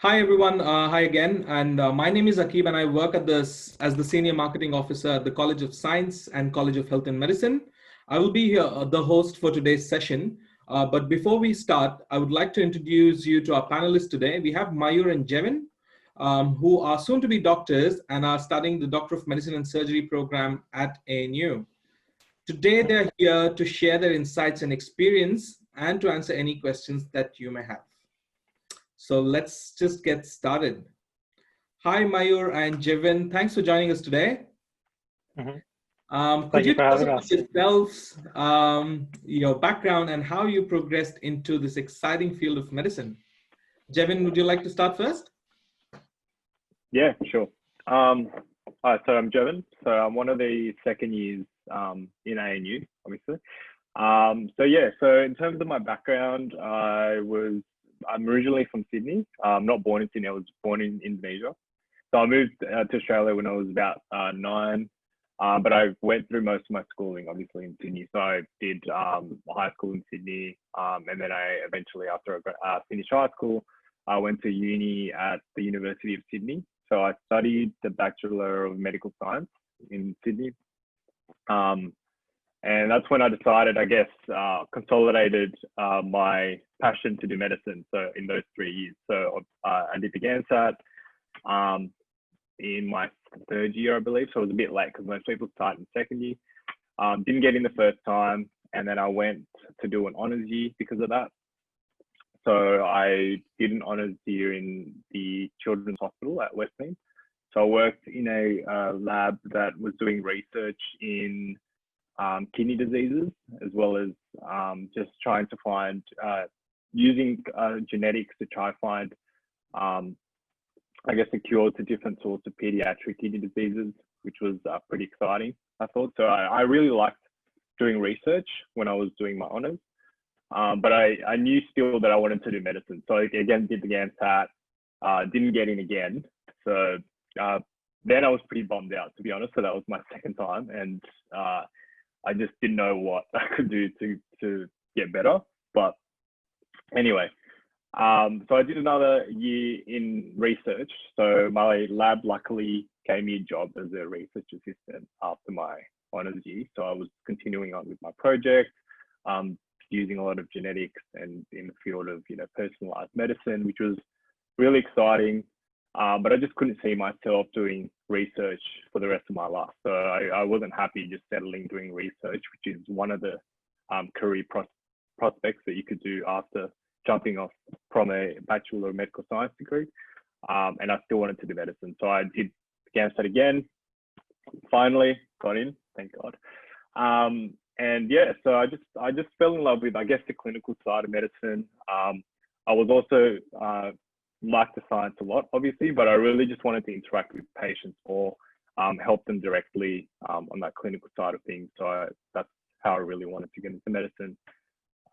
Hi everyone. Hi again. And my name is Akib, and I work as the senior marketing officer at the College of Science and College of Health and Medicine. I will be here, the host for today's session. But before we start, I would like to introduce you to our panelists today. We have Mayur and Jevin, who are soon to be doctors and are studying the Doctor of Medicine and Surgery program at ANU. Today, they're here to share their insights and experience and to answer any questions that you may have. So let's just get started. Hi, Mayur and Jevin. Thanks for joining us today. Could you tell us about yourselves, your background, and how you progressed into this exciting field of medicine? Jevin, would you like to start first? Yeah, sure. Hi, so I'm Jevons. So I'm one of the second years in ANU, obviously. So in terms of my background, I'm originally from Sydney. I'm not born in Sydney, I was born in Indonesia. So I moved to Australia when I was about 9, but I went through most of my schooling, obviously, in Sydney. So I did high school in Sydney, and then I eventually, after I finished high school, I went to uni at the University of Sydney. So I studied the Bachelor of Medical Science in Sydney. And that's when I decided, I guess, consolidated my passion to do medicine. So in those 3 years, so I did the GAMSAT in my 3rd year, I believe. So it was a bit late because most people start in 2nd year. Didn't get in the first time, and then I went to do an honours year because of that. So I did an honours year in the Children's Hospital at Westmead. So I worked in a lab that was doing research in kidney diseases, as well as just trying to find, using genetics to try find, I guess, a cure to different sorts of pediatric kidney diseases, which was pretty exciting, I thought. So I really liked doing research when I was doing my honours, but I knew still that I wanted to do medicine. So I again did the GAMSAT, didn't get in again. So then I was pretty bummed out, to be honest. So that was my 2nd time, and I just didn't know what I could do to get better. But anyway, so I did another year in research. So my lab luckily gave me a job as a research assistant after my honours year. So I was continuing on with my project, using a lot of genetics and in the field of, personalized medicine, which was really exciting. But I just couldn't see myself doing research for the rest of my life. So I wasn't happy just settling doing research, which is one of the career prospects that you could do after jumping off from a Bachelor of Medical Science degree. And I still wanted to do medicine. So I did GAMSAT again, finally got in, thank God. And yeah, so I just fell in love with, I guess, the clinical side of medicine. I was also liked the science a lot, obviously, but I really just wanted to interact with patients or help them directly on that clinical side of things. So that's how I really wanted to get into medicine.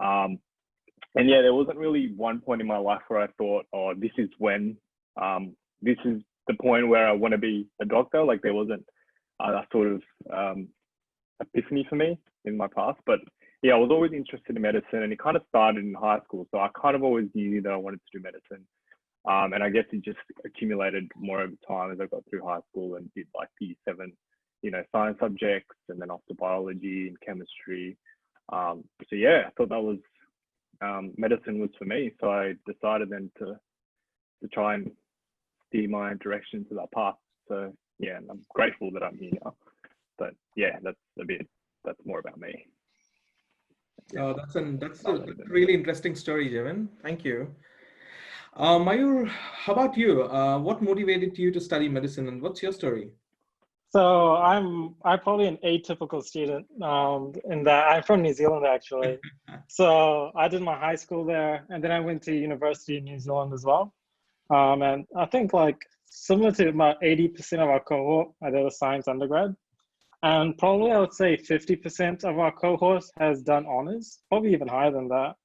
And yeah, there wasn't really one point in my life where I thought, oh, this is the point where I want to be a doctor. Like there wasn't a sort of epiphany for me in my past, but yeah, I was always interested in medicine, and it kind of started in high school. So I kind of always knew that I wanted to do medicine. And I guess it just accumulated more over time as I got through high school and did like the 7, science subjects, and then after biology and chemistry. So yeah, I thought that was, medicine was for me. So I decided then to try and steer my direction to that path. So yeah, and I'm grateful that I'm here now. But yeah, that's more about me. Yeah. That's a really interesting story, Jevin. Thank you. Mayur, how about you? What motivated you to study medicine, and what's your story? So I'm probably an atypical student in that I'm from New Zealand, actually. So I did my high school there, and then I went to university in New Zealand as well. And I think like similar to about 80% of our cohort, I did a science undergrad. And probably I would say 50% of our cohort has done honors, probably even higher than that.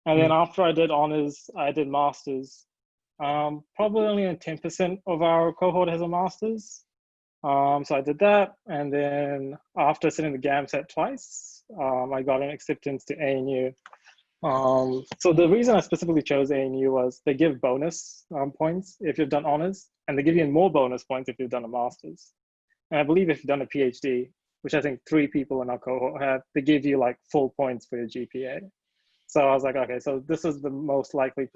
And then after I did honors, I did masters. Probably only 10% of our cohort has a master's. So I did that, and then after sitting the GAMSAT twice, I got an acceptance to ANU. So the reason I specifically chose ANU was they give bonus points if you've done honors, and they give you more bonus points if you've done a master's. And I believe if you've done a PhD, which I think 3 people in our cohort have, they give you like full points for your GPA. So I was like, okay, so this is the most likely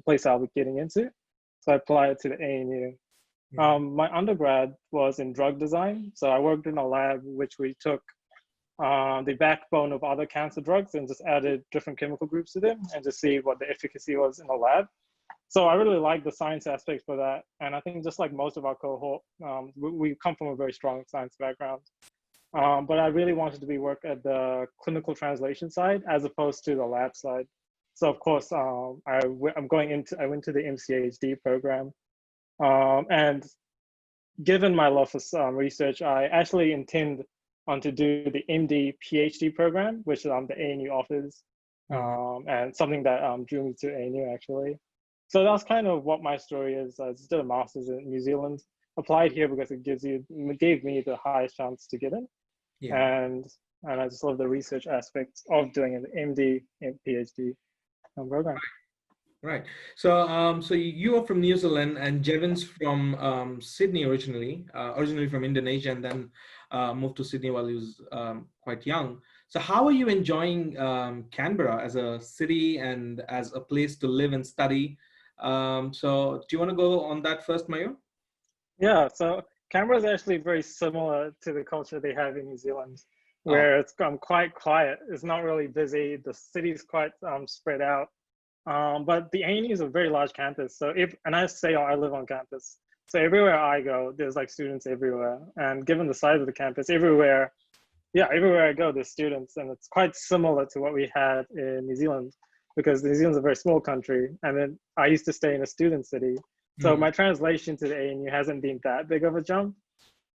place I'll be getting into. So I applied to the ANU. Yeah. My undergrad was in drug design. So I worked in a lab which we took the backbone of other cancer drugs and just added different chemical groups to them and just see what the efficacy was in the lab. So I really like the science aspect for that. And I think just like most of our cohort, we come from a very strong science background. But I really wanted to work at the clinical translation side as opposed to the lab side. So of course, I went to the MCHD program. And given my love for research, I actually intend to do the MD PhD program, which the ANU offers, and something that drew me to ANU actually. So that's kind of what my story is. I just did a master's in New Zealand, applied here because it gave me the highest chance to get in. Yeah. And I just love the research aspects of doing an MD and PhD program. Right. So, so you are from New Zealand, and Jevons from Sydney originally from Indonesia, and then moved to Sydney while he was quite young. So, how are you enjoying Canberra as a city and as a place to live and study? So, do you want to go on that first, Mayo? Yeah. So Canberra is actually very similar to the culture they have in New Zealand, where it's quite quiet. It's not really busy. The city's quite spread out. But the ANU is a very large campus. So and I say I live on campus. So everywhere I go, there's like students everywhere. And given the size of the campus, everywhere I go, there's students. And it's quite similar to what we had in New Zealand, because New Zealand's a very small country. And then I used to stay in a student city. So my translation to the ANU hasn't been that big of a jump.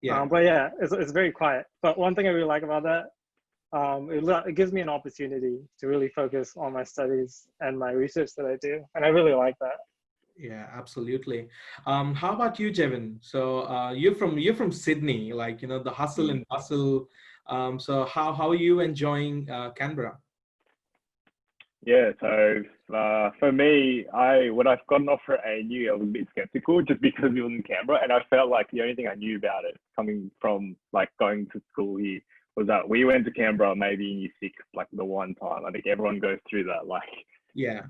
Yeah. But yeah, it's very quiet. But one thing I really like about that, it gives me an opportunity to really focus on my studies and my research that I do. And I really like that. Yeah, absolutely. How about you, Jevon? So you're from Sydney, like, the hustle and bustle. So how are you enjoying Canberra? Yeah, so for me, when I got an offer at ANU, I was a bit skeptical just because it was in Canberra, and I felt like the only thing I knew about it coming from like going to school here was that we went to Canberra maybe in year 6, like the one time. I think everyone goes through that, like, Yeah.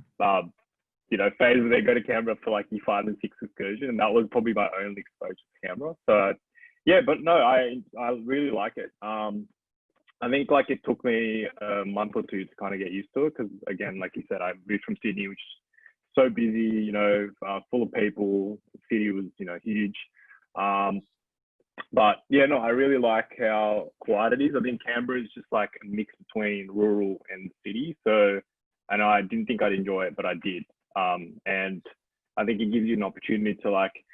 Phase where they go to Canberra for like year 5 and 6 excursion, and that was probably my only exposure to Canberra. So yeah, but no, I really like it. I think like it took me a month or 2 to kind of get used to it, because again, like you said, I moved from Sydney, which is so busy, full of people. The city was, huge. But yeah, no, I really like how quiet it is. I think Canberra is just like a mix between rural and city. So, and I didn't think I'd enjoy it, but I did. And I think it gives you an opportunity to like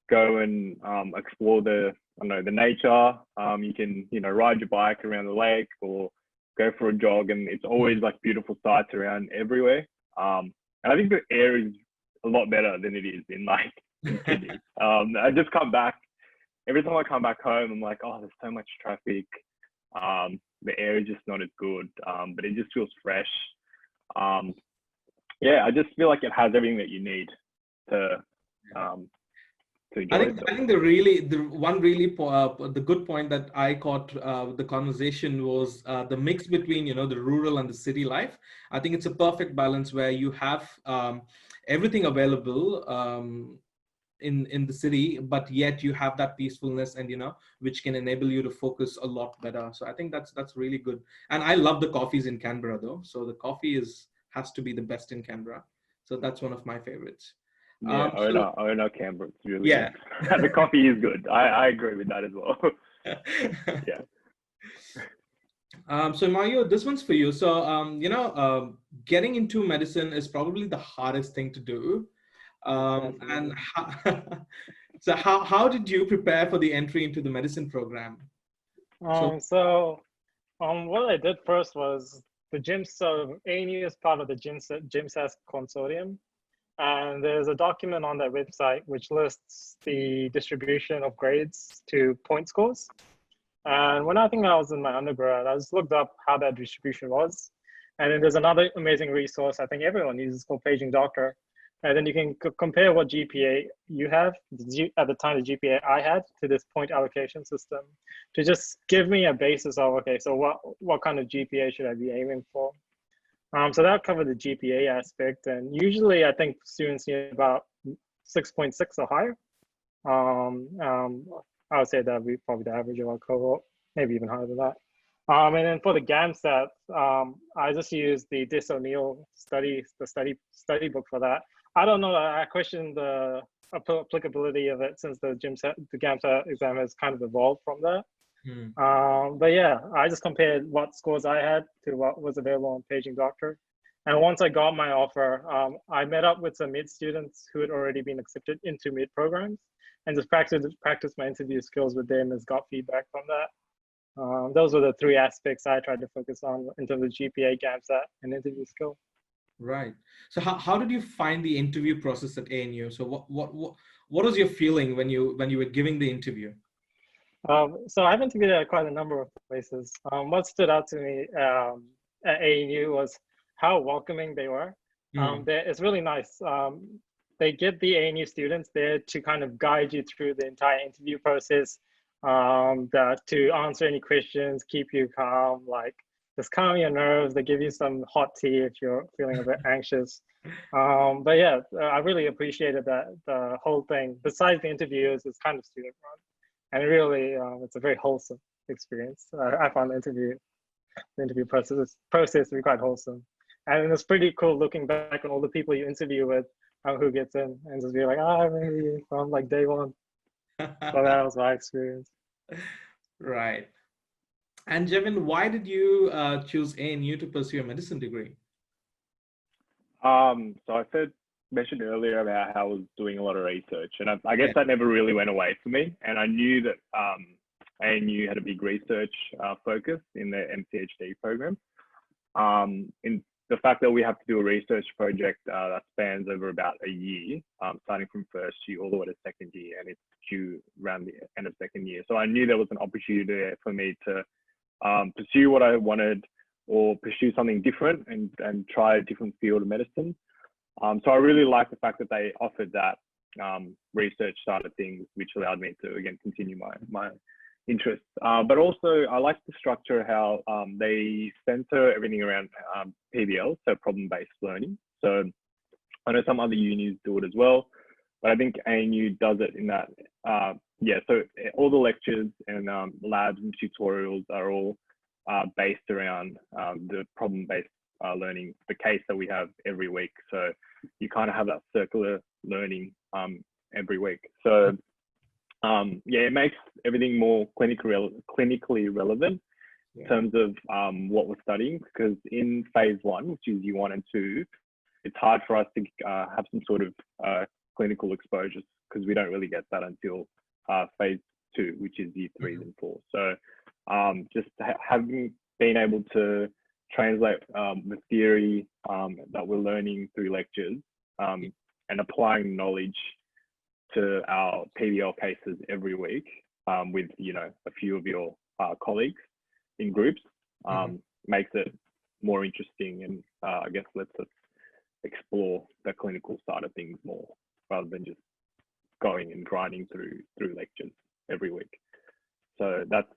go and explore the nature. You can, ride your bike around the lake or go for a jog, and it's always like beautiful sights around everywhere. And I think the air is a lot better than it is in Sydney. I just come back. Every time I come back home, I'm like, oh, there's so much traffic. The air is just not as good, but it just feels fresh. Yeah, I just feel like it has everything that you need to enjoy I think the good point that I caught the conversation was the mix between the rural and the city life. I think it's a perfect balance where you have everything available in the city, but yet you have that peacefulness and which can enable you to focus a lot better. So I think that's really good. And I love the coffees in Canberra though. So the coffee has to be the best in Canberra. So that's one of my favorites. Yeah, I know Canberra. It's really good. The coffee is good. I agree with that as well. Yeah. So Mario, this one's for you. So getting into medicine is probably the hardest thing to do. And how did you prepare for the entry into the medicine program? What I did first was the ANU is part of the GymSAS consortium. And there's a document on their website which lists the distribution of grades to point scores. And when I was in my undergrad, I just looked up how that distribution was. And then there's another amazing resource I think everyone uses called Paging Doctor. And then you can compare what GPA you have at the time, the GPA I had, to this point allocation system to just give me a basis of, okay, so what kind of GPA should I be aiming for? So that covered the GPA aspect. And usually I think students need about 6.6 or higher. I would say that would be probably the average of our cohort, maybe even higher than that. And then for the GAMSAT, I just used the Dis O'Neill study book for that. I don't know, I questioned the applicability of it since the GAMSAT exam has kind of evolved from that. But yeah, I just compared what scores I had to what was available on Paging Doctor. And once I got my offer, I met up with some mid students who had already been accepted into mid programs and just practice my interview skills with them and got feedback from that. Those were the three aspects I tried to focus on in terms of GPA, GAMSAT, and interview skill. Right. So how did you find the interview process at ANU? So what was your feeling when you were giving the interview? So I've interviewed at quite a number of places. What stood out to me at ANU was how welcoming they were. It's really nice. They get the ANU students there to kind of guide you through the entire interview process, to answer any questions, keep you calm, like just calm your nerves. They give you some hot tea if you're feeling a bit anxious. But yeah, I really appreciated that the whole thing, besides the interviews, is kind of student run. And really, it's a very wholesome experience. I found the interview process to be quite wholesome. And it's pretty cool looking back on all the people you interview with, who gets in, and just be like, I remember you from like day one. So that was my experience. Right. And Jevin, why did you choose ANU to pursue a medicine degree? So I mentioned earlier about how I was doing a lot of research, and I guess that never really went away for me. And I knew that ANU had a big research focus in their MCHD program. In the fact that we have to do a research project that spans over about a year, starting from first year all the way to second year, and it's due around the end of second year. So I knew there was an opportunity there for me to pursue what I wanted, or pursue something different and try a different field of medicine. So I really like the fact that they offered that research side of things, which allowed me to, again, continue my interests. But also I like the structure, how they center everything around PBL, so problem-based learning. So I know some other unis do it as well, but I think ANU does it in that, so all the lectures and labs and tutorials are all based around the problem-based learning, the case that we have every week. So you kind of have that circular learning every week. So it makes everything more clinically relevant in terms of what we're studying, because in phase 1, which is year 1 and 2, it's hard for us to have some sort of clinical exposures, because we don't really get that until phase 2, which is year 3s and 4. So just having been able to translate the theory that we're learning through lectures and applying knowledge to our PBL cases every week with, a few of your colleagues in groups makes it more interesting, and I guess lets us explore the clinical side of things more, rather than just going and grinding through lectures every week. So that's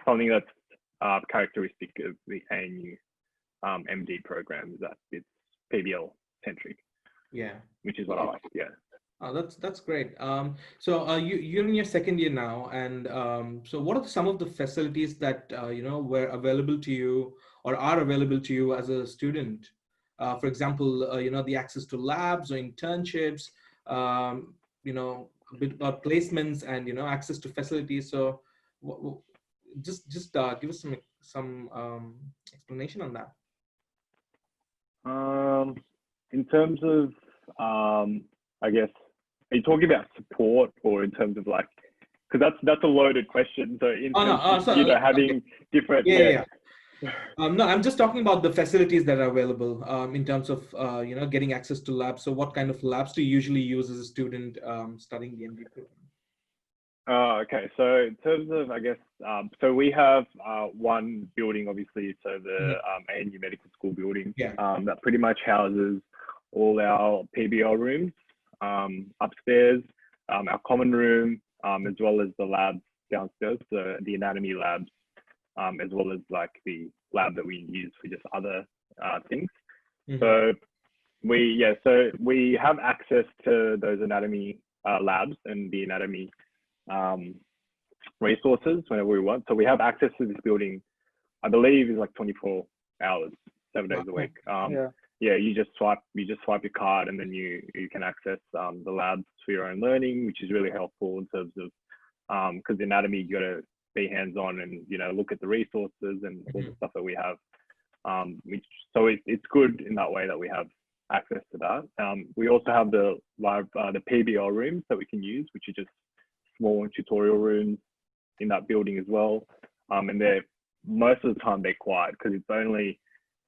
something that's characteristic of the ANU MD program, is that it's PBL centric. Yeah, which is what I like. Yeah. Oh, that's great. So you're in your second year now, and so what are some of the facilities that were available to you or are available to you as a student? For example, the access to labs or internships, a bit about placements and access to facilities. So just give us some explanation on that. In terms of, I guess, are you talking about support, or in terms of like, because that's a loaded question. So in terms of, having different. No, I'm just talking about the facilities that are available in terms of getting access to labs. So what kind of labs do you usually use as a student studying the MD program? Okay, so in terms of, I guess, so we have one building, obviously, so the ANU Medical School building, Yeah. that pretty much houses all our PBL rooms upstairs, our common room, as well as the labs downstairs, the anatomy labs, as well as like the lab that we use for just other things. So we have access to those anatomy labs and the anatomy resources whenever we want. So we have access to this building, I believe is like 24 hours, 7 days a week. Yeah, you just swipe your card and then you can access the labs for your own learning, which is really helpful in terms of because the anatomy you got to be hands-on and look at the resources and all the stuff that we have. So it's good in that way that we have access to that. We also have the PBL rooms that we can use, which are just small tutorial rooms in that building as well. And they're most of the time they're quiet because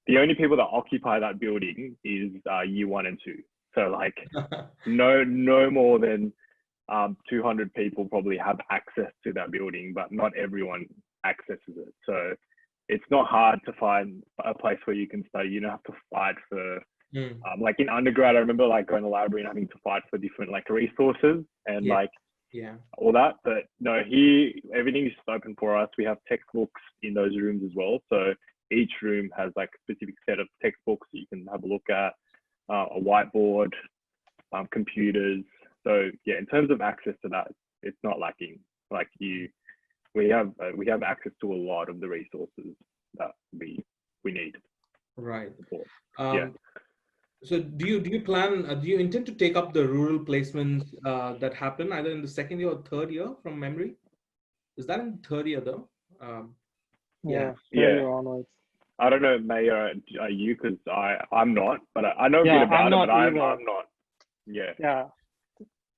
the only people that occupy that building is year 1 and 2. So like no more than 200 people probably have access to that building, but not everyone accesses it. So it's not hard to find a place where you can study. You don't have to fight for like in undergrad. I remember like going to the library and having to fight for different like resources and all that. But no, here everything is open for us. We have textbooks in those rooms as well. So each room has like a specific set of textbooks that you can have a look at, a whiteboard, computers. So yeah, in terms of access to that, it's not lacking. Like we have access to a lot of the resources that we need. Right. Yeah. So do you intend to take up the rural placements that happen either in the second year or third year from memory? Is that in the third year though? Third year onwards. I don't know, May, are you? Because I'm not, but I know a bit about it, but I'm not. Yeah. Yeah.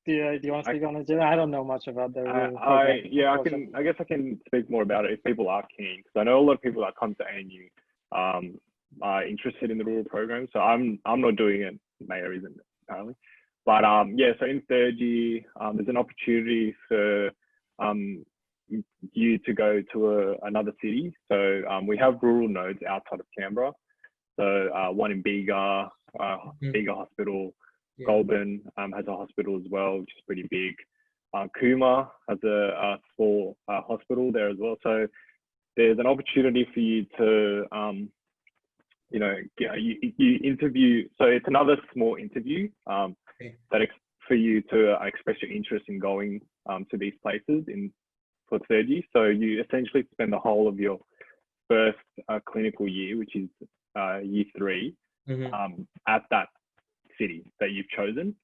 Do you want to speak on it, Jim? I don't know much about the rural program. I guess I can speak more about it if people are keen, because I know a lot of people that come to ANU are interested in the rural program. So I'm not doing it. Mayor isn't apparently, but so in third year, there's an opportunity for you to go to another city. So we have rural nodes outside of Canberra. So one in Bega, Bega Hospital. Goulburn has a hospital as well, which is pretty big. Cooma has a small hospital there as well. So there's an opportunity for you to, you interview. So it's another small interview for you to express your interest in going to these places for third year. So you essentially spend the whole of your first clinical year, which is year 3, at that city that you've chosen,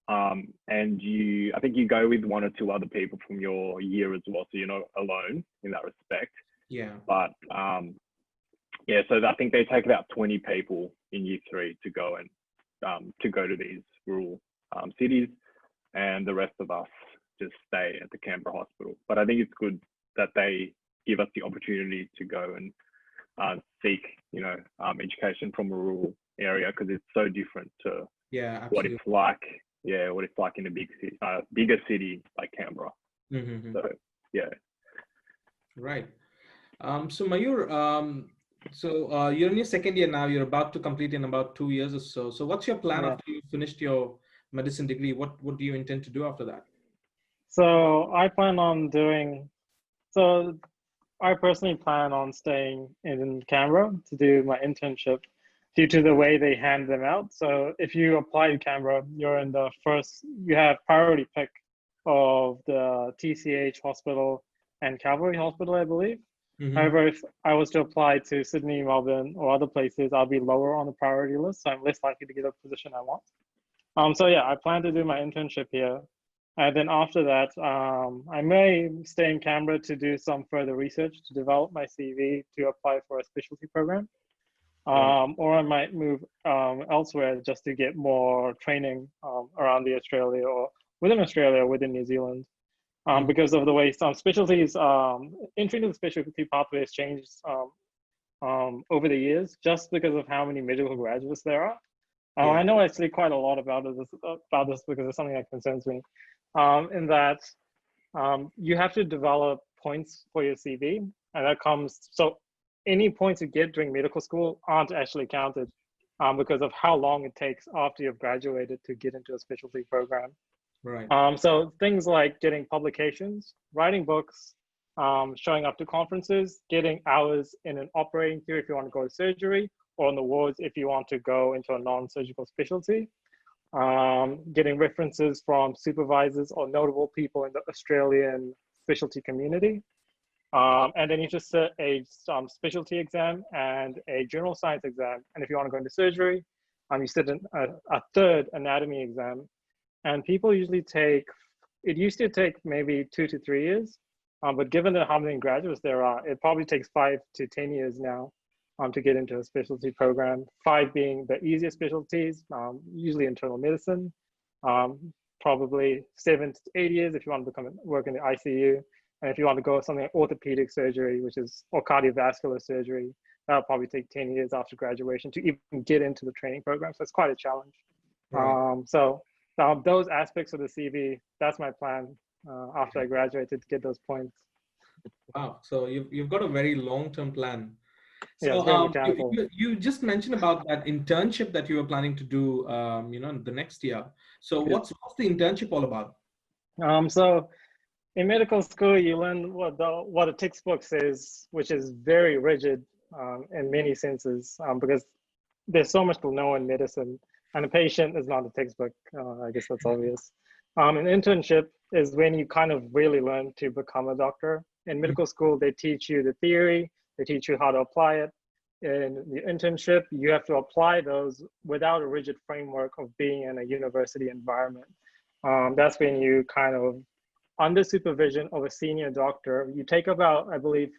and I think you go with 1 or 2 other people from your year as well, so you're not alone in that respect. But so I think they take about 20 people in year 3 to go to these rural cities, and the rest of us just stay at the Canberra hospital. But I think it's good that they give us the opportunity to go and seek education from a rural area, because it's so different to what it's like in a big city, bigger city like Canberra. So right. So Mayur, you're in your second year now. You're about to complete in about 2 years or so. So what's your plan after you finished your medicine degree? What do you intend to do after that? So I personally plan on staying in Canberra to do my internship due to the way they hand them out. So if you apply to Canberra, you're in you have priority pick of the TCH hospital and Calvary Hospital, I believe. However, if I was to apply to Sydney, Melbourne, or other places, I'll be lower on the priority list, so I'm less likely to get a position I want. I plan to do my internship here. And then after that, I may stay in Canberra to do some further research to develop my CV to apply for a specialty program. Or I might move elsewhere just to get more training around Australia or within New Zealand. Because of the way some specialties, entry into the specialty pathway has changed over the years, just because of how many medical graduates there are. I know I say quite a lot about this because it's something that concerns me. In that you have to develop points for your CV, and that comes, so any points you get during medical school aren't actually counted because of how long it takes after you've graduated to get into a specialty program. Right. So things like getting publications, writing books, showing up to conferences, getting hours in an operating theatre if you want to go to surgery, or on the wards if you want to go into a non-surgical specialty. Getting references from supervisors or notable people in the Australian specialty community. And then you just sit a specialty exam and a general science exam. And if you want to go into surgery, you sit a third anatomy exam. And people usually take, it used to take maybe 2 to 3 years, but given that how many graduates there are, it probably takes 5 to 10 years now to get into a specialty program. 5 being the easiest specialties, usually internal medicine, probably 7 to 8 years if you want to work in the ICU. And if you want to go something like orthopedic surgery, or cardiovascular surgery, that'll probably take 10 years after graduation to even get into the training program. So it's quite a challenge. Right. Those aspects of the CV, that's my plan after I graduated to get those points. Wow. So you've got a very long-term plan. Yeah, So it's very mechanical. you just mentioned about that internship that you were planning to do, the next year. So what's the internship all about? So in medical school, you learn what a textbook says, which is very rigid in many senses, because there's so much to know in medicine, and a patient is not a textbook. I guess that's obvious. An internship is when you kind of really learn to become a doctor. In medical school, they teach you the theory, they teach you how to apply it. In the internship, you have to apply those without a rigid framework of being in a university environment. That's when you kind of, under supervision of a senior doctor, you take about, I believe,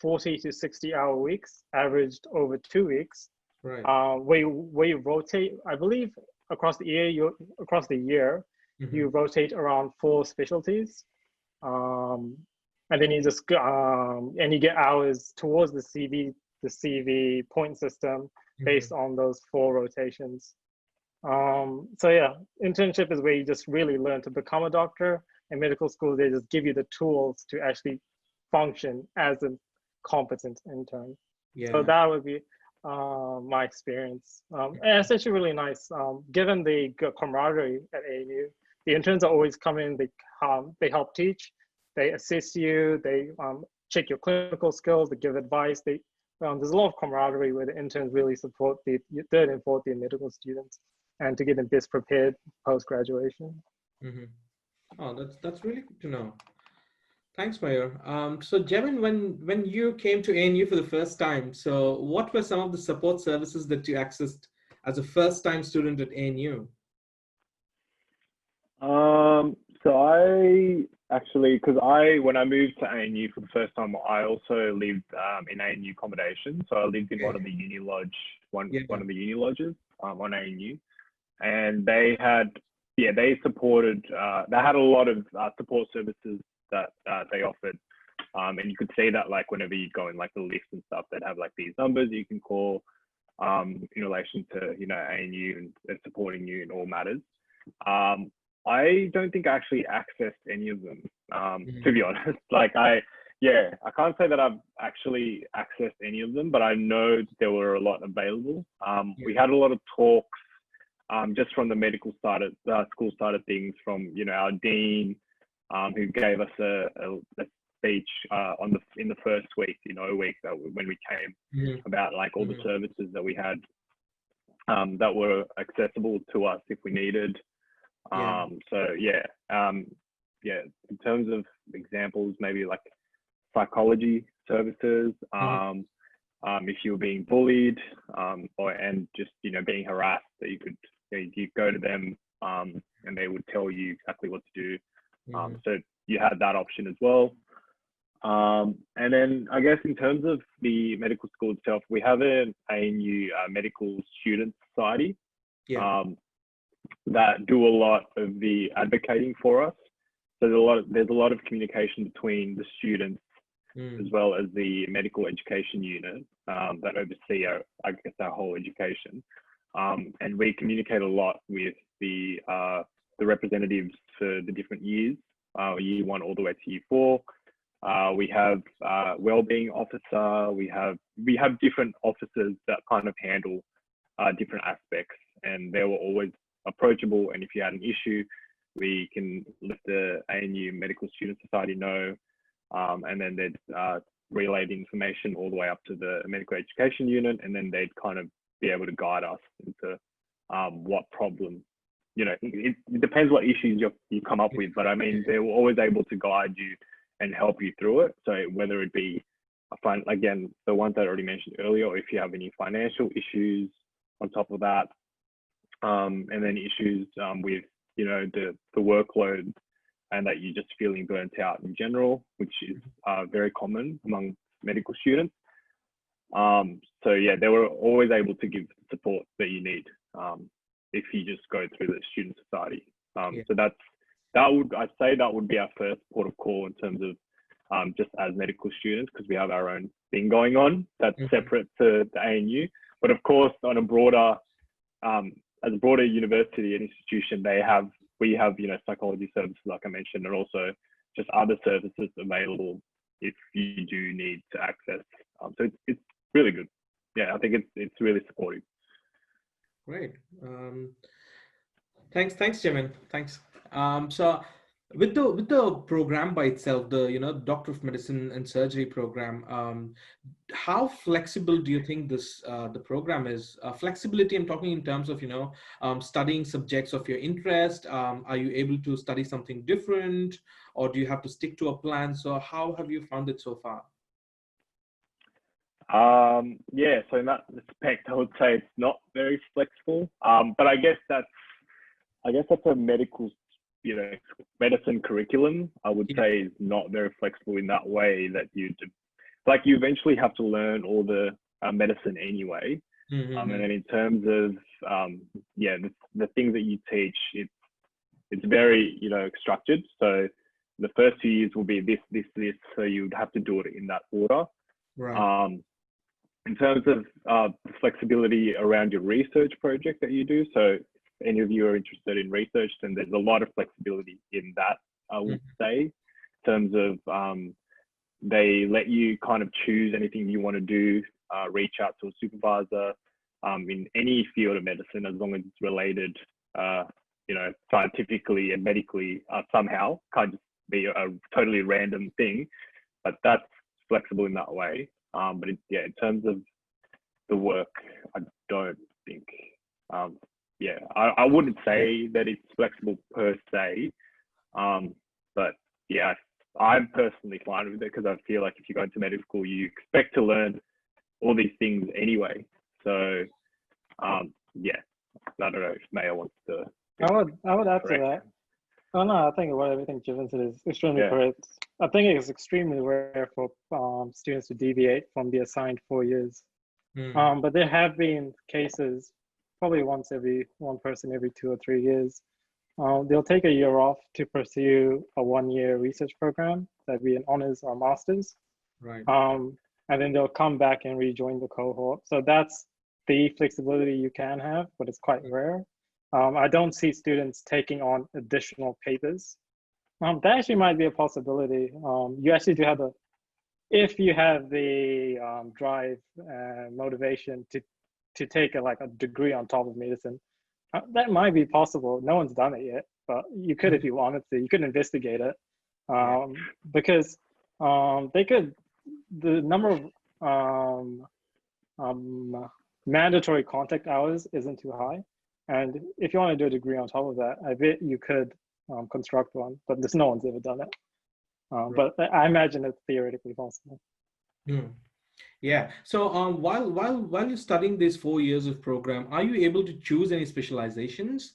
40 to 60-hour weeks, averaged over 2 weeks. Right. Where you rotate, I believe, across the year, you rotate around 4 specialties, and then you just and you get hours towards the CV point system based on those 4 rotations. So yeah, internship is where you just really learn to become a doctor. In medical school, they just give you the tools to actually function as a competent intern. Yeah. So that would be my experience. And it's actually really nice. Given the camaraderie at ANU, the interns are always coming, they help teach, they assist you, they check your clinical skills, they give advice. There's a lot of camaraderie where the interns really support the 3rd and 4th year medical students and to get them best prepared post-graduation. Oh, that's really good to know. Thanks, Mayur. So Jevin, when you came to ANU for the first time, so what were some of the support services that you accessed as a first-time student at ANU? So I actually, when I moved to ANU for the first time, I also lived in ANU accommodation. So I lived in one of the uni lodge, one of the uni lodges on ANU, and they supported. They had a lot of support services that they offered, and you could see that like whenever you go in like the list and stuff, they'd have like these numbers you can call in relation to ANU and supporting you in all matters. I don't think I actually accessed any of them, to be honest. Like I can't say that I've actually accessed any of them, but I know that there were a lot available. We had a lot of talks just from the medical side of the school side of things, from our dean, who gave us a speech in the first week, week that when we came, about like all the services that we had that were accessible to us if we needed. In terms of examples, maybe like psychology services, if you were being bullied and just being harassed, that you go to them and they would tell you exactly what to do. So you had that option as well. And then I guess in terms of the medical school itself, we have an ANU Medical Student Society that do a lot of the advocating for us. So there's a lot of communication between the students as well as the medical education unit that oversee our whole education. And we communicate a lot with the representatives for the different years year 1 all the way to year 4. We have wellbeing officer. We have different officers that kind of handle different aspects, and they were always approachable. And if you had an issue, we can let the ANU Medical Student Society know, and then they'd relay the information all the way up to the medical education unit, and then they'd kind of be able to guide us into what problem. It depends what issues you come up with, but I mean, they were always able to guide you and help you through it. So whether it be again, the ones that I already mentioned earlier, or if you have any financial issues on top of that, and then issues with the workload, and that you're just feeling burnt out in general, which is very common among medical students. So yeah, they were always able to give the support that you need if you just go through the student society. So I'd say that would be our first port of call in terms of just as medical students, because we have our own thing going on that's separate to the ANU. But of course, on a broader, as a broader university and institution, we have psychology services, like I mentioned, and also just other services available if you do need to access. So it's really good. Yeah, I think it's really supportive. Great. Thanks, Jimin. Thanks. So with the program by itself, the Doctor of Medicine and Surgery program, how flexible do you think the program is? Flexibility, I'm talking in terms of studying subjects of your interest. Are you able to study something different, or do you have to stick to a plan? So how have you found it so far? Yeah, so in that respect, I would say it's not very flexible. But I guess that's a medical, medicine curriculum, I would say, is not very flexible in that way, that you eventually have to learn all the medicine anyway. And then in terms of the things that you teach, it's very structured. So the first 2 years will be this. So you'd have to do it in that order. Right. In terms of the flexibility around your research project that you do, so if any of you are interested in research, then there's a lot of flexibility in that, I would say, in terms of they let you kind of choose anything you want to do, reach out to a supervisor in any field of medicine, as long as it's related, scientifically and medically somehow. Can't just be a totally random thing, but that's flexible in that way. But in terms of the work, I don't think, I wouldn't say that it's flexible per se. But yeah, I'm personally fine with it, because I feel like if you go into medical school, you expect to learn all these things anyway. So I don't know if Maya wants to. I would add to that. Oh no, I think everything Jimin said is extremely correct. I think it is extremely rare for students to deviate from the assigned 4 years. But there have been cases, probably one person every 2 or 3 years. They'll take a year off to pursue a 1-year research program, that'd be an honors or master's. Right. And then they'll come back and rejoin the cohort. So that's the flexibility you can have, but it's quite rare. I don't see students taking on additional papers. That actually might be a possibility. You actually do have if you have the drive and motivation to take a degree on top of medicine, that might be possible. No one's done it yet, but you could if you wanted to. You could investigate it, because the number of mandatory contact hours isn't too high. And if you want to do a degree on top of that, I bet you could construct one, but no one's ever done it. But I imagine it's theoretically possible. Yeah. So while you're studying these 4 years of program, are you able to choose any specializations,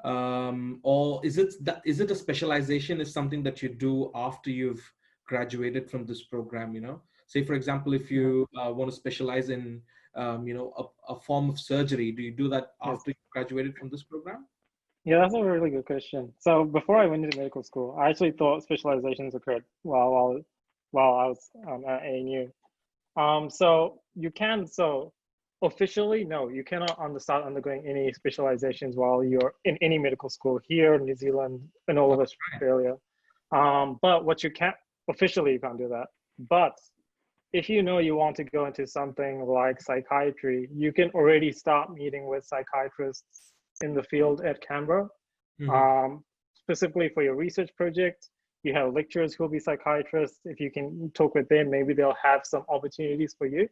or is it a specialization is something that you do after you've graduated from this program? Say for example, if you want to specialize in a form of surgery, do you do that after you graduated from this program? Yeah, that's a really good question. So before I went into medical school, I actually thought specializations occurred while I was at ANU. So officially, no, you cannot start undergoing any specializations while you're in any medical school here in New Zealand and all of Australia. But what you can't, officially you can't do that. But if you know you want to go into something like psychiatry, you can already start meeting with psychiatrists in the field at Canberra. Specifically for your research project, you have lecturers who will be psychiatrists. If you can talk with them, maybe they'll have some opportunities for you.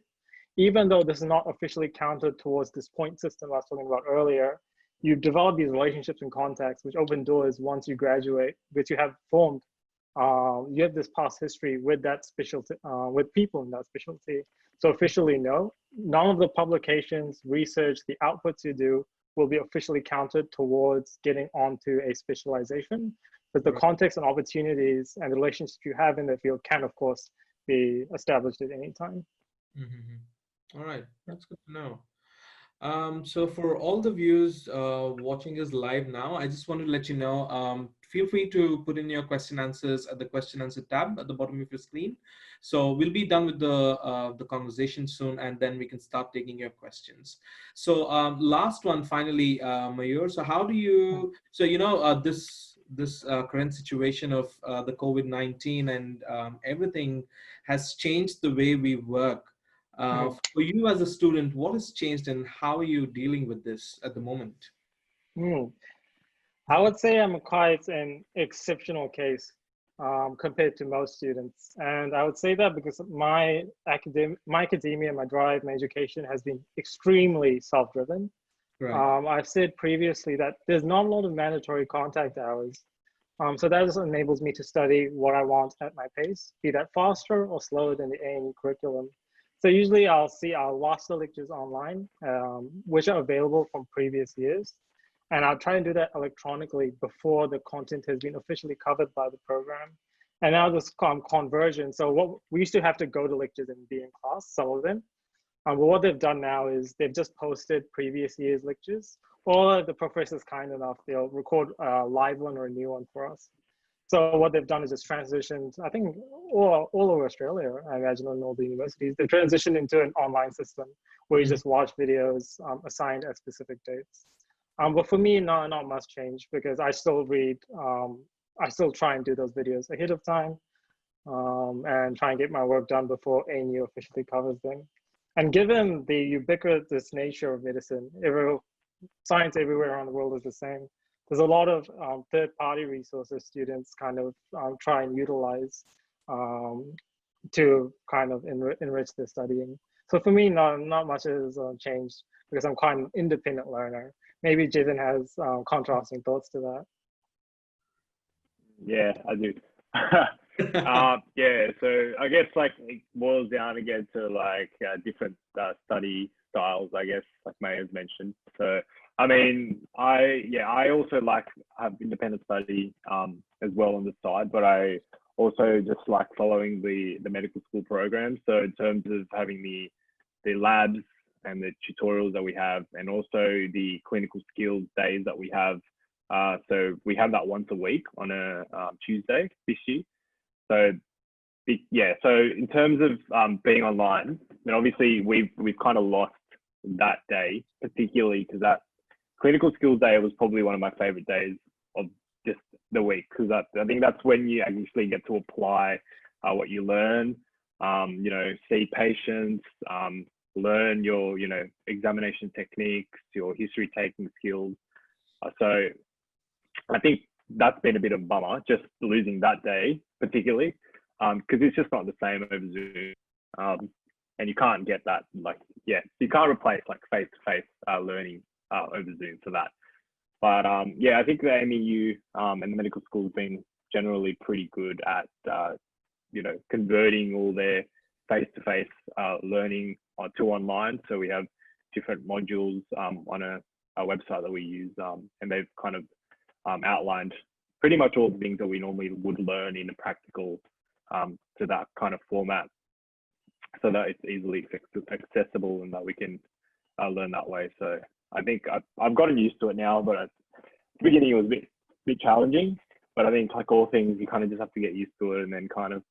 Even though this is not officially counted towards this point system I was talking about earlier, you develop these relationships and contacts which open doors once you graduate, which you have formed. You have this past history with that specialty, with people in that specialty. So officially, no, none of the publications, research, the outputs you do will be officially counted towards getting onto a specialization. But the context and opportunities and the relationships you have in the field can, of course, be established at any time. All right, that's good to know. So for all the viewers watching us live now, I just want to let you know, feel free to put in your question answers at the question answer tab at the bottom of your screen. So we'll be done with the conversation soon, and then we can start taking your questions. So last one, finally, Mayur. So how do you, so you know, this current situation of the COVID-19 and everything has changed the way we work. For you as a student, what has changed and how are you dealing with this at the moment? I would say I'm quite an exceptional case compared to most students. And I would say that because my academia, my drive, my education has been extremely self-driven. Right. I've said previously that there's not a lot of mandatory contact hours. So that just enables me to study what I want at my pace, be that faster or slower than the A&E curriculum. So usually I'll watch the lectures online, which are available from previous years. And I'll try and do that electronically before the content has been officially covered by the program. And now this conversion. So what we used to have to go to lectures and be in class, some of them. But what they've done now is they've just posted previous year's lectures, or the professor's kind enough, they'll record a live one or a new one for us. So what they've done is just transitioned, I think all over Australia, I imagine in all the universities, they've transitioned into an online system where you just watch videos assigned at specific dates. But for me, not much change because I still read, I still try and do those videos ahead of time and try and get my work done before ANU officially covers them. And given the ubiquitous nature of medicine, science everywhere around the world is the same. There's a lot of third-party resources students kind of try and utilize to kind of enrich their studying. So for me, not much has changed because I'm quite an independent learner. Maybe Jevon has contrasting thoughts to that. Yeah, I do. Yeah, so I guess like it boils down again to like different study styles, I guess, like May has mentioned. So I mean, I also have independent study as well on the side, but I also just like following the medical school program. So in terms of having the labs and the tutorials that we have, and also the clinical skills days that we have. So we have that once a week on a Tuesday this year. So yeah, so in terms of being online, then obviously we've kind of lost that day, particularly because that clinical skills day was probably one of my favorite days of just the week, because I think that's when you actually get to apply what you learn, you know, see patients, learn your, you know, examination techniques, your history taking skills. So I think that's been a bit of a bummer, just losing that day particularly, because it's just not the same over Zoom. And you can't get that, like, yeah, you can't replace like face-to-face learning over Zoom for that. But yeah, I think the MEU and the medical school have been generally pretty good at, you know, converting all their face-to-face learning to online. So we have different modules on a website that we use, and they've kind of outlined pretty much all the things that we normally would learn in a practical to that kind of format, so that it's easily accessible and that we can learn that way. So I think I've gotten used to it now, but at the beginning it was a bit challenging. But I think like all things, you kind of just have to get used to it, and then kind of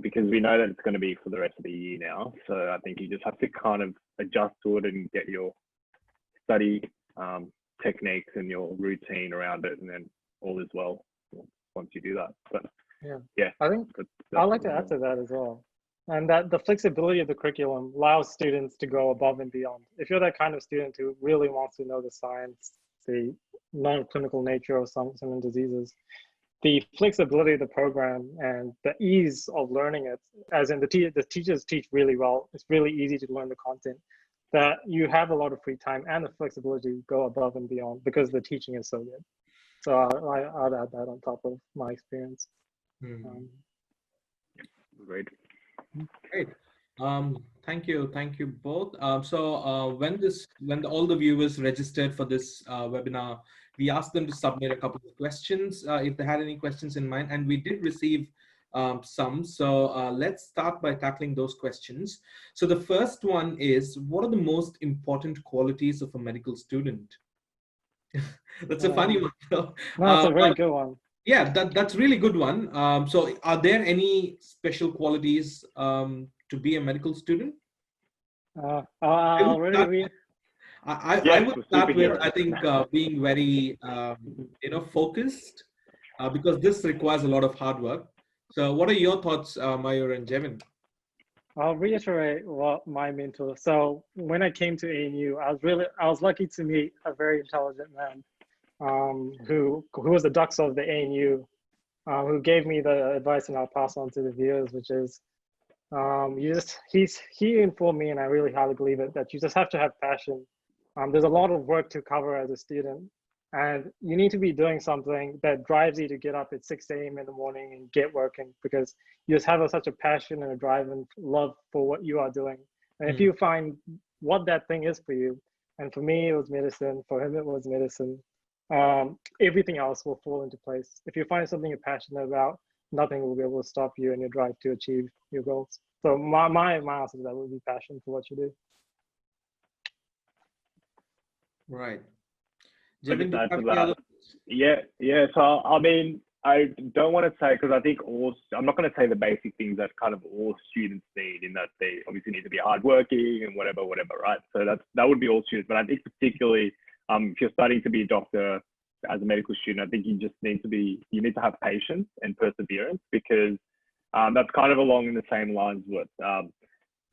because we know that it's going to be for the rest of the year now. So I think you just have to kind of adjust to it and get your study techniques and your routine around it, and then all is well. once you do that. But Yeah, yeah, I think that's I'd like to what add to that as well. And that the flexibility of the curriculum allows students to go above and beyond. If you're that kind of student who really wants to know the science, the non-clinical nature of some diseases, the flexibility of the program and the ease of learning it, as in the teachers teach really well. It's really easy to learn the content. That you have a lot of free time and the flexibility to go above and beyond because the teaching is so good. So I'd add that on top of my experience. Hmm. great. Great. Thank you both. When all the viewers registered for this webinar, we asked them to submit a couple of questions if they had any questions in mind, and we did receive some. So let's start by tackling those questions. So the first one is, what are the most important qualities of a medical student? That's a funny one. No, that's a very good one. Yeah, that's really good one. So are there any special qualities to be a medical student? I would I'll already start, read. I Yes, would we're start with, I superheroes. think, being very, focused, because this requires a lot of hard work. So what are your thoughts, Mayur and Jevin? I'll reiterate what my mentor. So when I came to ANU, I was lucky to meet a very intelligent man, who was the dux of the ANU, who gave me the advice, and I'll pass on to the viewers, which is, he informed me, and I really highly believe it, that you just have to have passion. There's a lot of work to cover as a student, and you need to be doing something that drives you to get up at 6 a.m. in the morning and get working, because you just have such a passion and a drive and love for what you are doing. And if you find what that thing is for you, and for me it was medicine, for him it was medicine, everything else will fall into place. If you find something you're passionate about, nothing will be able to stop you and your drive to achieve your goals. So my answer to that would be passion for what you do. Right. I'll Jevin, just do you add have to any that. other? Yeah. So I mean, I don't want to say, because I think I'm not going to say the basic things that kind of all students need, in that they obviously need to be hardworking and whatever, right? So that would be all students. But I think particularly if you're studying to be a doctor as a medical student, I think you need to have patience and perseverance, because that's kind of along the same lines with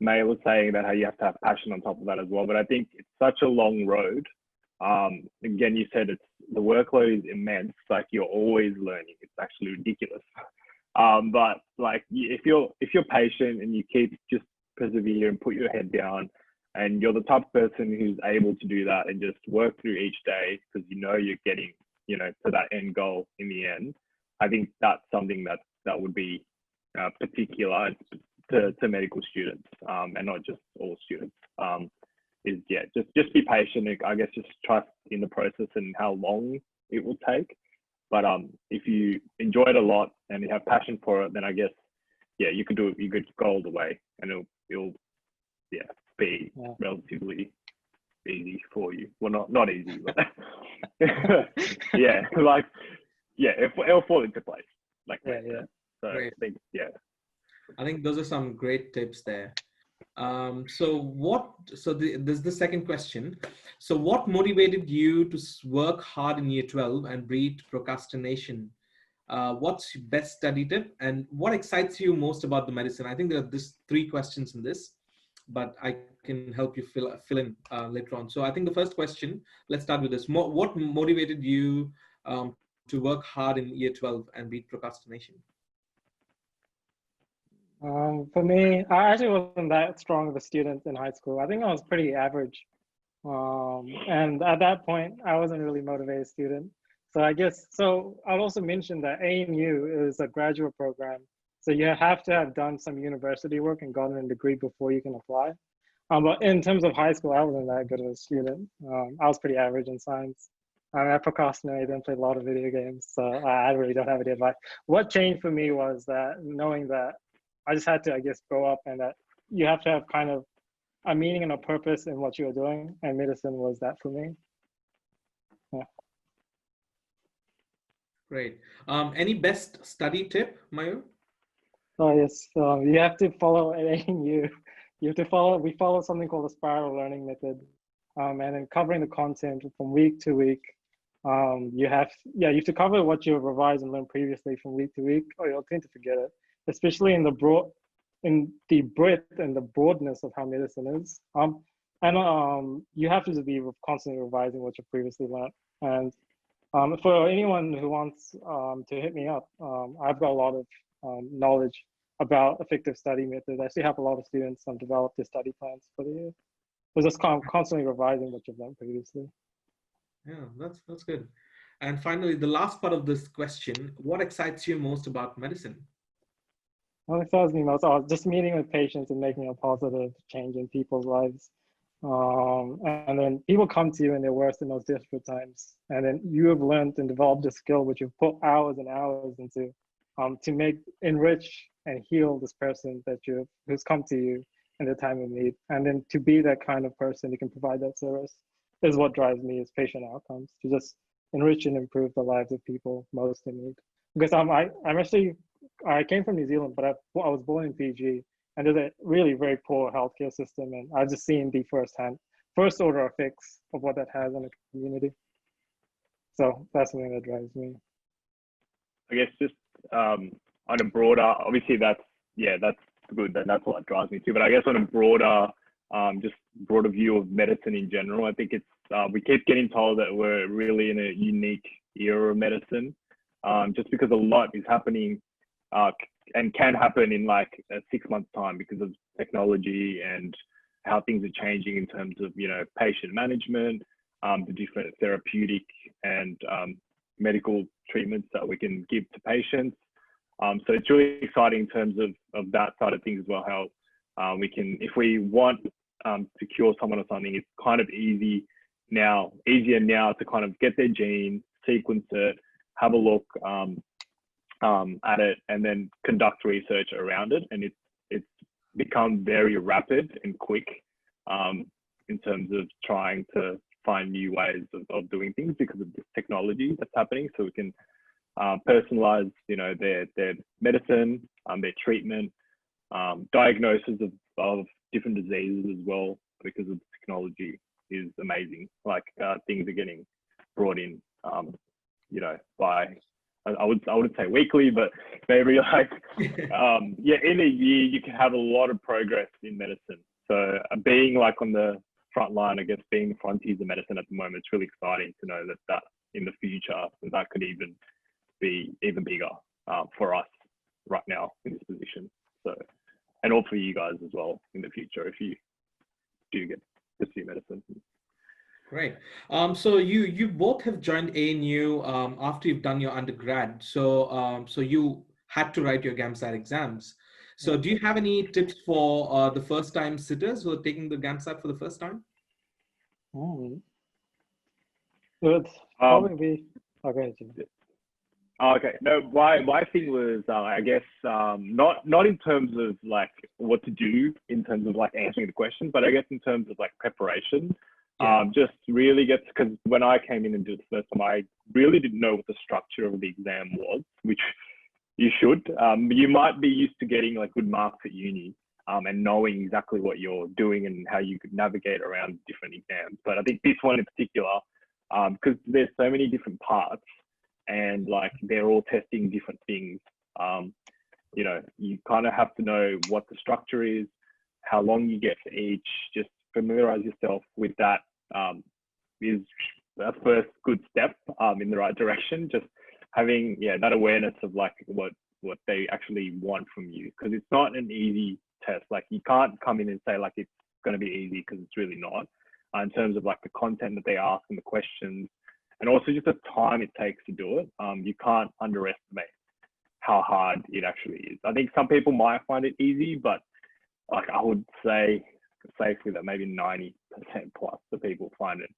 May was saying about how you have to have passion on top of that as well. But I think it's such a long road. Again, you said the workload is immense. Like, you're always learning. It's actually ridiculous. But like, if you're patient and you keep just persevere and put your head down, and you're the type of person who's able to do that and just work through each day, because you're getting to that end goal in the end, I think that's something that would be particular to medical students, and not just all students. Just be patient, and I guess just trust in the process and how long it will take. But if you enjoy it a lot and you have passion for it, then I guess you could do it. You could go all the way, and it'll be relatively easy for you. Well, not easy, but it'll fall into place. Like that. So Great. I think I think those are some great tips there. There's the second question. So what motivated you to work hard in year 12 and beat procrastination? What's your best study tip, and what excites you most about the medicine? I think there are these 3 questions in this, but I can help you fill in later on. So I think the first question, let's start with this. What motivated you to work hard in year 12 and beat procrastination? For me, I actually wasn't that strong of a student in high school. I think I was pretty average. And at that point, I wasn't a really motivated student. So I'd also mention that ANU is a graduate program. So you have to have done some university work and gotten a degree before you can apply. But in terms of high school, I wasn't that good of a student. I was pretty average in science. I procrastinated and played a lot of video games. So I really don't have any advice. What changed for me was that knowing that I just had to, I guess, grow up, and that you have to have kind of a meaning and a purpose in what you're doing. And medicine was that for me. Yeah. Great. Any best study tip, Mayur? Oh yes, you have to follow an ANU. We follow something called the spiral learning method. And then covering the content from week to week. You have to cover what you've revised and learned previously from week to week, or you'll tend to forget it, especially in the breadth and the broadness of how medicine is. You have to just be constantly revising what you previously learned. And for anyone who wants to hit me up, I've got a lot of knowledge about effective study methods. I actually have a lot of students develop their study plans for the year. So just constantly revising what you've learned previously. Yeah, that's good. And finally, the last part of this question, what excites you most about medicine? What excites me most, just meeting with patients and making a positive change in people's lives. And then people come to you in their worst and most desperate times. And then you have learned and developed a skill which you've put hours and hours into to enrich and heal this person who's come to you in the time of need. And then to be that kind of person who can provide that service is what drives me, is patient outcomes, to just enrich and improve the lives of people most in need. Because I came from New Zealand, but I was born in Fiji, and there's a really very poor healthcare system, and I've just seen the first order effects of what that has on the community. So that's something that drives me. I guess just on a broader, obviously that's good, that's what drives me too. But I guess on a broader view of medicine in general, I think it's we keep getting told that we're really in a unique era of medicine, just because a lot is happening and can happen in like 6 months time because of technology and how things are changing in terms of, patient management, the different therapeutic and medical treatments that we can give to patients. So it's really exciting in terms of that side of things as well, how we can, if we want to cure someone or something, it's kind of easier now to kind of get their gene, sequence it, have a look at it, and then conduct research around it. And it's become very rapid and quick in terms of trying to find new ways of doing things because of this technology that's happening. So we can personalize, their medicine, their treatment, diagnosis of different diseases as well, because of the technology is amazing. Like things are getting brought in, by, I wouldn't say weekly, but maybe like, in a year you can have a lot of progress in medicine. So being like on the front line, I guess being the frontiers of medicine at the moment, it's really exciting to know that in the future, that could even be even bigger for us right now in this position. So, and all for you guys as well in the future, if you do get to pursue medicine. Great. So you both have joined ANU after you've done your undergrad. So you had to write your GAMSAT exams. So do you have any tips for the first-time sitters who are taking the GAMSAT for the first time? Good. Probably be okay. Okay. No, my thing was, I guess, not in terms of like what to do in terms of like answering the questions, but I guess in terms of like preparation. Just really because when I came in and did it the first time, I really didn't know what the structure of the exam was, which you should. You might be used to getting like good marks at uni and knowing exactly what you're doing and how you could navigate around different exams. But I think this one in particular, because there's so many different parts and like they're all testing different things, you kind of have to know what the structure is, how long you get for each, just familiarize yourself with that. Is a first good step in the right direction. Just having that awareness of like what they actually want from you, because it's not an easy test. Like you can't come in and say like it's going to be easy, because it's really not. In terms of like the content that they ask and the questions, and also just the time it takes to do it. You can't underestimate how hard it actually is. I think some people might find it easy, but like I would say safely that maybe 90% plus the people find it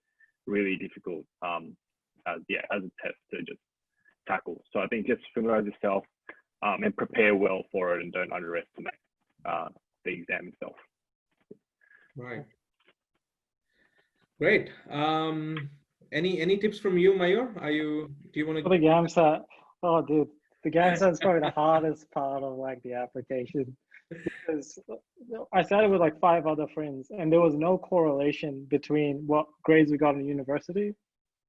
really difficult as a test to just tackle. So I think just familiarize yourself and prepare well for it, and don't underestimate the exam itself. Right. Great. Any tips from you, Mayur? Do you want to? The GAMSAT. Oh, dude, the GAMSAT is probably the hardest part of like the application. Because I started with like 5 other friends, and there was no correlation between what grades we got in university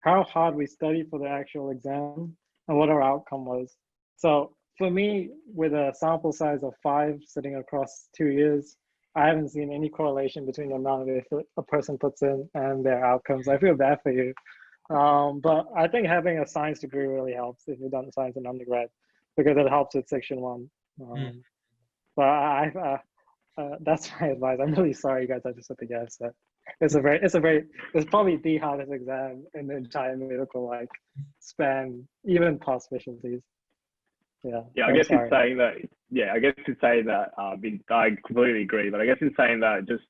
how hard we studied for the actual exam and what our outcome was. So for me, with a sample size of 5 sitting across 2 years, I haven't seen any correlation between the amount of effort a person puts in and their outcomes. I feel bad for you. But I think having a science degree really helps if you've done science in undergrad, because it helps with section 1. But that's my advice. I'm really sorry you guys had to sit the gas. It's probably the hardest exam in the entire medical span, even past specialties. Yeah. Yeah, I guess it's saying that. Yeah, I guess it's saying that. I completely agree, but I guess it's saying that just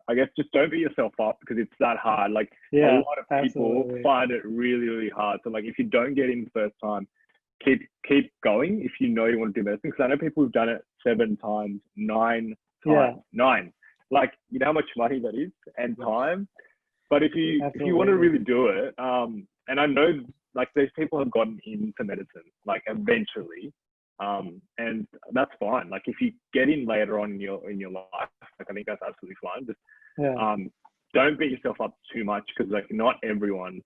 I guess just don't beat yourself up because it's that hard. Like a lot of people find it really, really hard. So like if you don't get in the first time, keep going if you know you want to do medicine. Because I know people who've done it 7 times, 9 times, 9. Like you know how much money that is and time. But if you want to really do it, and I know like these people have gotten into medicine like eventually, and that's fine. Like if you get in later on in your life, like I think that's absolutely fine. Just don't beat yourself up too much because like not everyone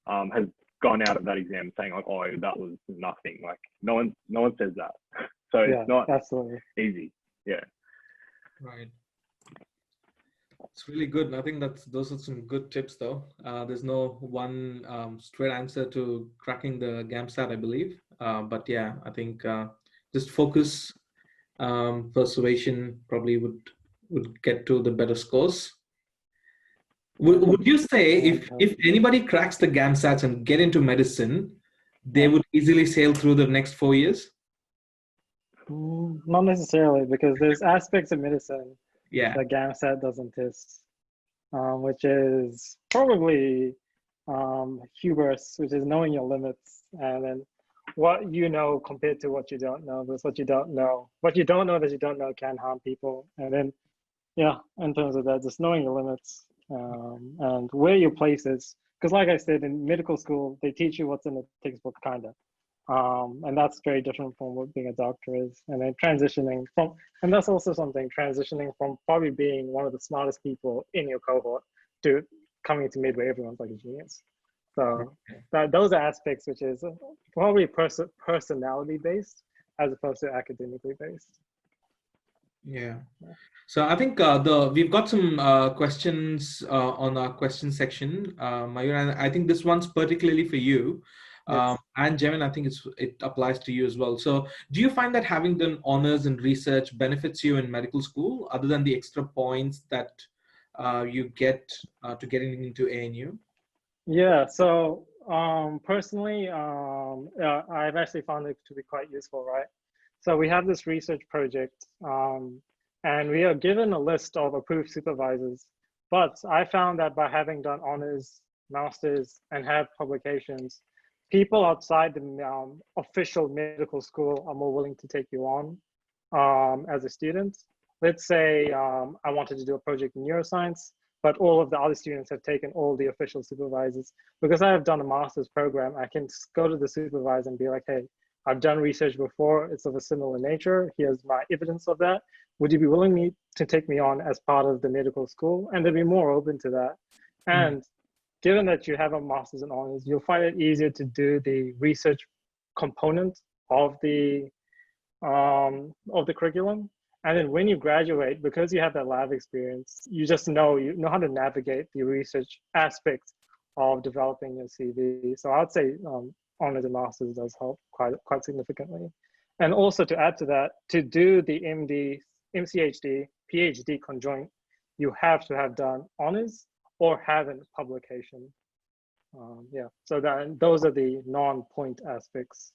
has gone out of that exam saying like, oh, that was nothing. Like no one says that. So it's not easy. Yeah. Right. It's really good. And I think those are some good tips though. There's no one straight answer to cracking the GAMSAT, I believe. But yeah, I think just focus, persuasion probably would get to the better scores. Would you say if anybody cracks the GAMSATs and get into medicine, they would easily sail through the next 4 years? Not necessarily, because there's aspects of medicine the GAMSAT doesn't test, which is probably hubris, which is knowing your limits and then what you know compared to what you don't know. Because what you don't know that you don't know can harm people. And then, in terms of that, just knowing your limits and where your place is. Because like I said, in medical school, they teach you what's in the textbook, kind of. And that's very different from what being a doctor is. And then and that's also something, transitioning from probably being one of the smartest people in your cohort to coming to mid where everyone's like a genius. So those are aspects which is probably personality based as opposed to academically based. Yeah. So I think we've got some questions on our question section. Mayur, and I think this one's particularly for you. And Jevon, I think it applies to you as well. So do you find that having done honors and research benefits you in medical school other than the extra points that you get to getting into ANU? Yeah, so personally, I've actually found it to be quite useful, right? So we have this research project and we are given a list of approved supervisors, but I found that by having done honors, masters, and have publications, people outside the official medical school are more willing to take you on as a student. Let's say I wanted to do a project in neuroscience, but all of the other students have taken all the official supervisors. Because I have done a master's program, I can go to the supervisor and be like, hey, I've done research before, it's of a similar nature, here's my evidence of that. Would you be willing to take me on as part of the medical school? And they'd be more open to that. And given that you have a master's in honors, you'll find it easier to do the research component of the curriculum. And then when you graduate, because you have that lab experience, you know how to navigate the research aspects of developing your CV. So I'd say honors and masters does help quite significantly. And also to add to that, to do the MD, MCHD, PhD conjoint, you have to have done honors or have a publication. So those are the non-point aspects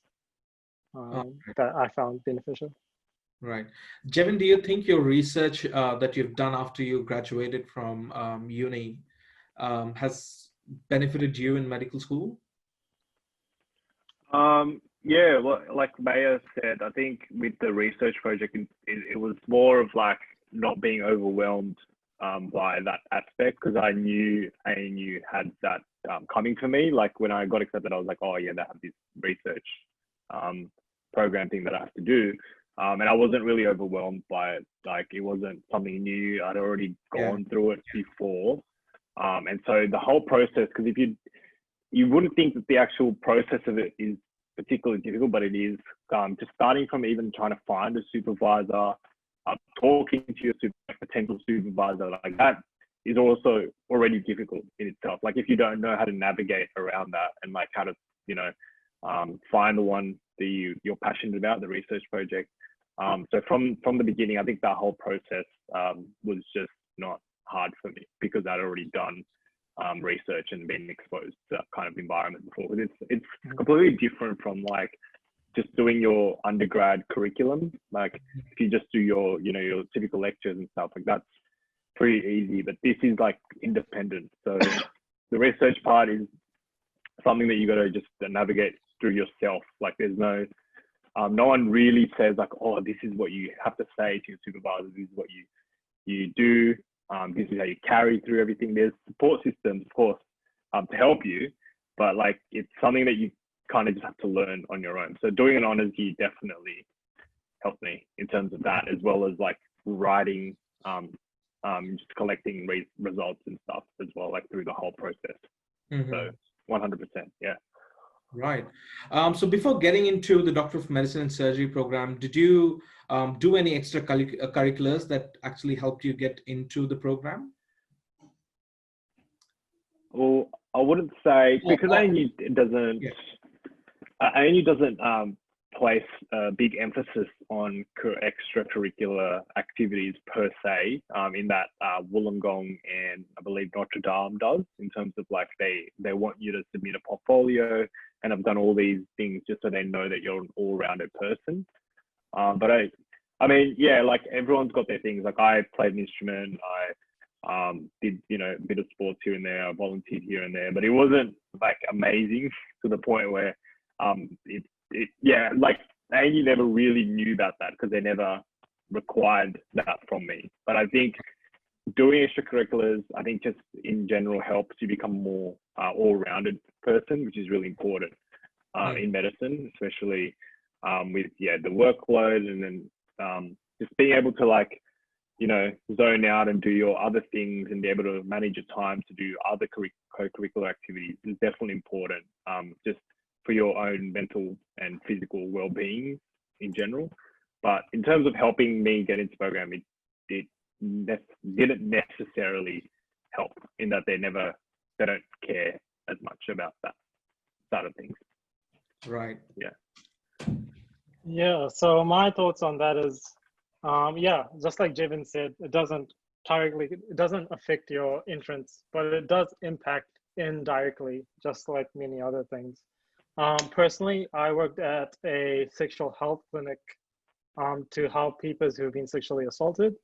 that I found beneficial. Right. Jevon, do you think your research that you've done after you graduated from uni has benefited you in medical school? Yeah, well, like Maya said, I think with the research project, it was more of like not being overwhelmed by that aspect, because I knew ANU had that coming for me. Like when I got accepted, I was like, oh yeah, they have this research program thing that I have to do. And I wasn't really overwhelmed by it. Like it wasn't something new. I'd already gone through it before. And so the whole process, because you wouldn't think that the actual process of it is particularly difficult, but it is. Just starting from even trying to find a supervisor, talking to your potential supervisor, like that is also already difficult in itself. Like if you don't know how to navigate around that and like how to, find the one that you're passionate about, the research project. So from the beginning, I think that whole process was just not hard for me because I'd already done research and been exposed to that kind of environment before. It's completely different from like just doing your undergrad curriculum. Like if you just do your typical lectures and stuff, like that's pretty easy, but this is like independent. So the research part is something that you got to just navigate through yourself. Like there's no one really says like, oh, this is what you have to say to your supervisor. This is what you do. This is how you carry through everything. There's support systems, of course, to help you, but like it's something that you kind of just have to learn on your own. So doing an honours year definitely helped me in terms of that, as well as like writing, just collecting results and stuff as well, like through the whole process. So 100%, yeah. Right. So before getting into the Doctor of Medicine and Surgery program, did you do any extra curriculars that actually helped you get into the program? Well, I wouldn't say, because ANU doesn't, ANU doesn't place a big emphasis on extracurricular activities per se, in that Wollongong and I believe Notre Dame does, in terms of like they want you to submit a portfolio and I've done all these things just so they know that you're an all-rounded person. But I mean, yeah, like everyone's got their things. Like I played an instrument, I did, a bit of sports here and there, I volunteered here and there, but it wasn't like amazing to the point where like ANU never really knew about that because they never required that from me. But I think doing extracurriculars, I think just in general helps you become more all-rounded person, which is really important in medicine, especially with the workload, and then just being able to like zone out and do your other things and be able to manage your time to do other co-curricular activities is definitely important, just for your own mental and physical well-being in general. But in terms of helping me get into program, it didn't necessarily help, in that they don't care as much about that side of things. Right. Yeah, so my thoughts on that is, just like Jevons said, it doesn't affect your entrance, but it does impact indirectly, just like many other things. Personally, I worked at a sexual health clinic to help people who've been sexually assaulted.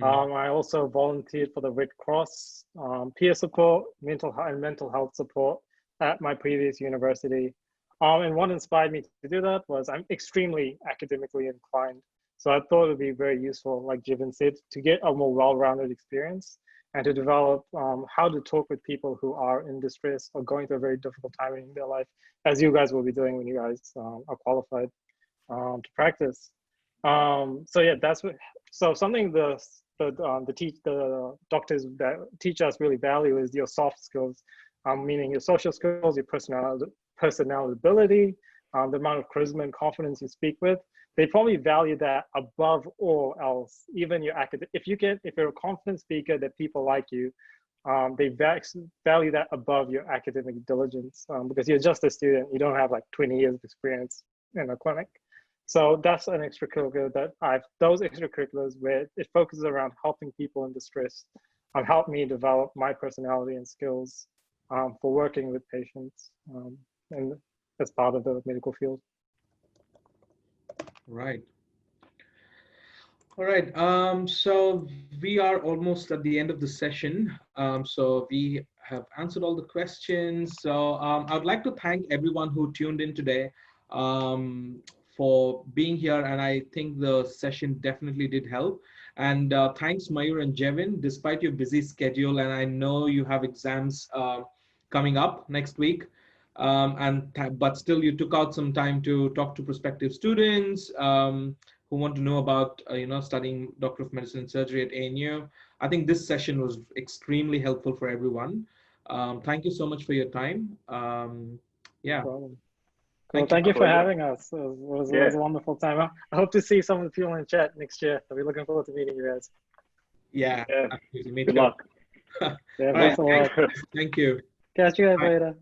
I also volunteered for the Red Cross, peer support, mental health support at my previous university. And what inspired me to do that was I'm extremely academically inclined. So I thought it would be very useful, like Jimin said, to get a more well-rounded experience and to develop how to talk with people who are in distress or going through a very difficult time in their life, as you guys will be doing when you guys are qualified to practice. So something the doctors that teach us really value is your soft skills, meaning your social skills, your personality ability, the amount of charisma and confidence you speak with. They probably value that above all else, even your academic. If you're a confident speaker that people like you, they value that above your academic diligence, because you're just a student. You don't have like 20 years of experience in a clinic. So that's an extracurricular those extracurriculars where it focuses around helping people in distress, helped me develop my personality and skills for working with patients, and as part of the medical field. Right. All right. So we are almost at the end of the session. So we have answered all the questions. So I would like to thank everyone who tuned in today for being here. And I think the session definitely did help. And thanks, Mayur and Jevin, despite your busy schedule. And I know you have exams coming up next week. But still you took out some time to talk to prospective students who want to know about studying Doctor of Medicine and Surgery at ANU. I think this session was extremely helpful for everyone. Thank you so much for your time. No Yeah, problem. Cool. thank you. Thank you for pleasure. having us. It was a wonderful time. I hope to see some of the people in chat next year. I'll be looking forward to meeting you guys. Yeah, Yeah. absolutely. Me Good too. luck. Yeah, All best right, of thanks. luck. Thank you. Catch you guys Bye. later.